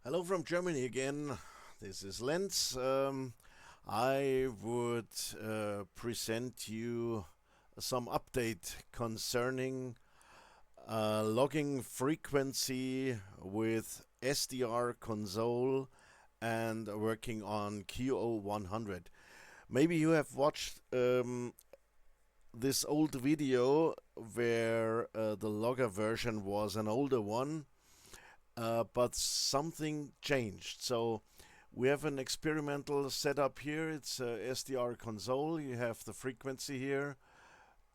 Hello from Germany again. This is Lenz. I would present you some update concerning logging frequency with SDR-Console and working on QO100. Maybe you have watched this old video where the logger version was an older one. But something changed. So we have an experimental setup here. It's SDR console. You have the frequency here,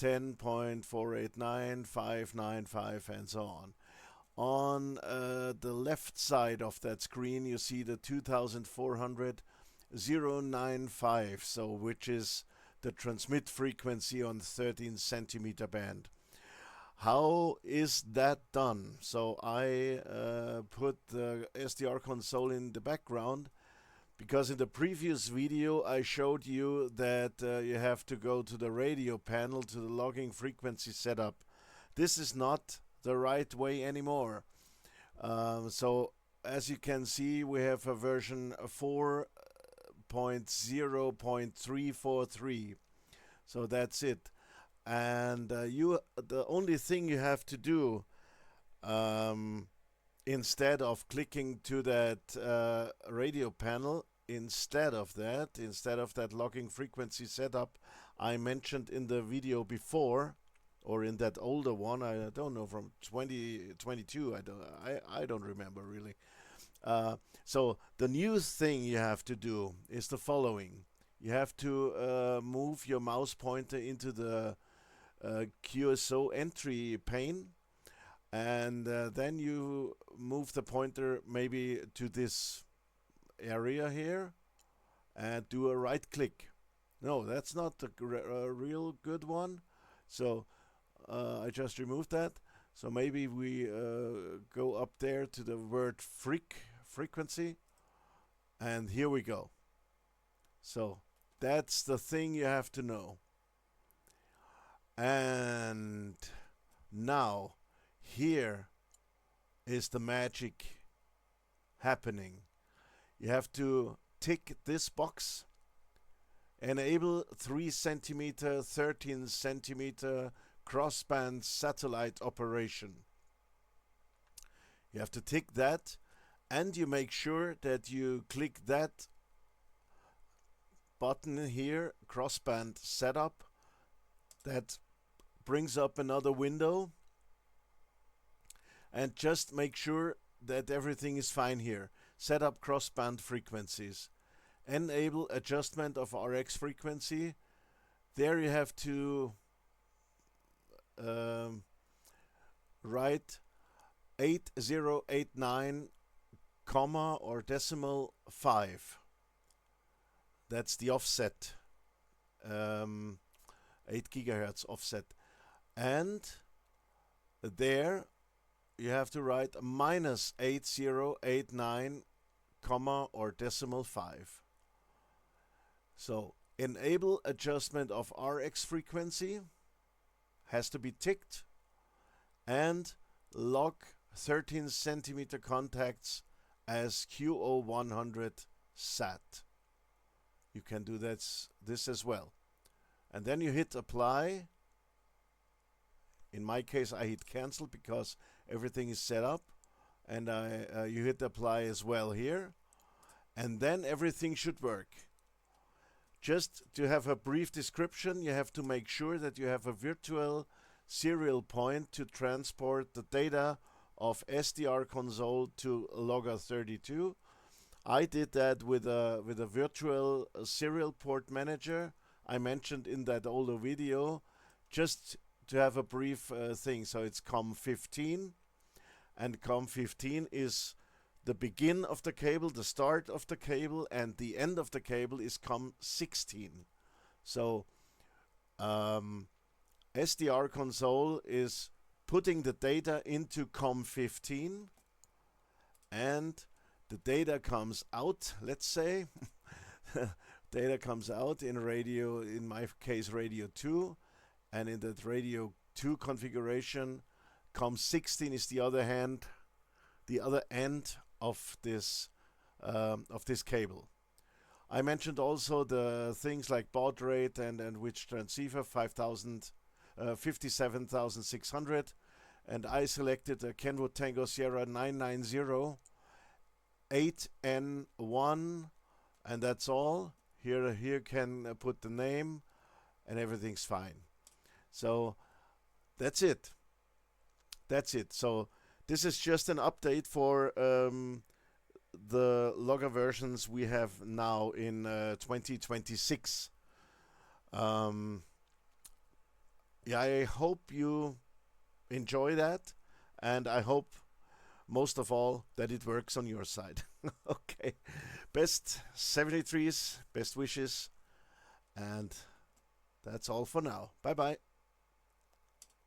10.489.595 and so on. On the left side of that screen, you see the 2400.095, so which is the transmit frequency on the 13 centimeter band. How is that done? So I put the SDR console in the background because in the previous video I showed you that you have to go to the radio panel to the logging frequency setup. This is not the right way anymore. So as you can see, we have a version 4.0.343. So that's it. And the only thing you have to do instead of clicking to that radio panel, instead of that logging frequency setup I mentioned in the video before, or in that older one, I don't know, from 2022, I don't remember really. So the new thing you have to do is the following. You have to move your mouse pointer into the QSO entry pane, and then you move the pointer maybe to this area here and do a right click. No, that's not a real good one, so I just removed that. So maybe we go up there to the word frequency, and here we go. So that's the thing you have to know. And now here is the magic happening. You have to tick this box, enable 3 centimeter, 13 centimeter crossband satellite operation. You have to tick that, and you make sure that you click that button here, crossband setup. That brings up another window, and just make sure that everything is fine here. Set up crossband frequencies. Enable adjustment of RX frequency. There you have to write 8089 comma or decimal 5. That's the offset. 8 gigahertz offset, and there you have to write minus 8089 comma or decimal 5. So enable adjustment of RX frequency has to be ticked, and log 13 centimeter contacts as QO100 SAT. You can do this as well. And then you hit apply. In my case, I hit cancel because everything is set up, and you hit apply as well here, and then everything should work. Just to have a brief description, you have to make sure that you have a virtual serial point to transport the data of SDR console to Logger32. I did that with a virtual serial port manager I mentioned in that older video, just to have a brief thing. So it's COM15, and COM15 is the begin of the cable, the start of the cable, and the end of the cable is COM16. So SDR console is putting the data into COM15, and the data comes out, let's say. Data comes out in radio, in my case radio 2, and in that radio 2 configuration, COM16 is the other end of this cable. I mentioned also the things like baud rate and which transceiver 57,600, and I selected a Kenwood Tango Sierra 990 8N1, and that's all. Here can put the name, and everything's fine. So that's it. That's it. So this is just an update for the Logger versions we have now in 2026. Yeah, I hope you enjoy that, and I hope most of all that it works on your side. Okay, best 73s, best wishes, and that's all for now. Bye bye.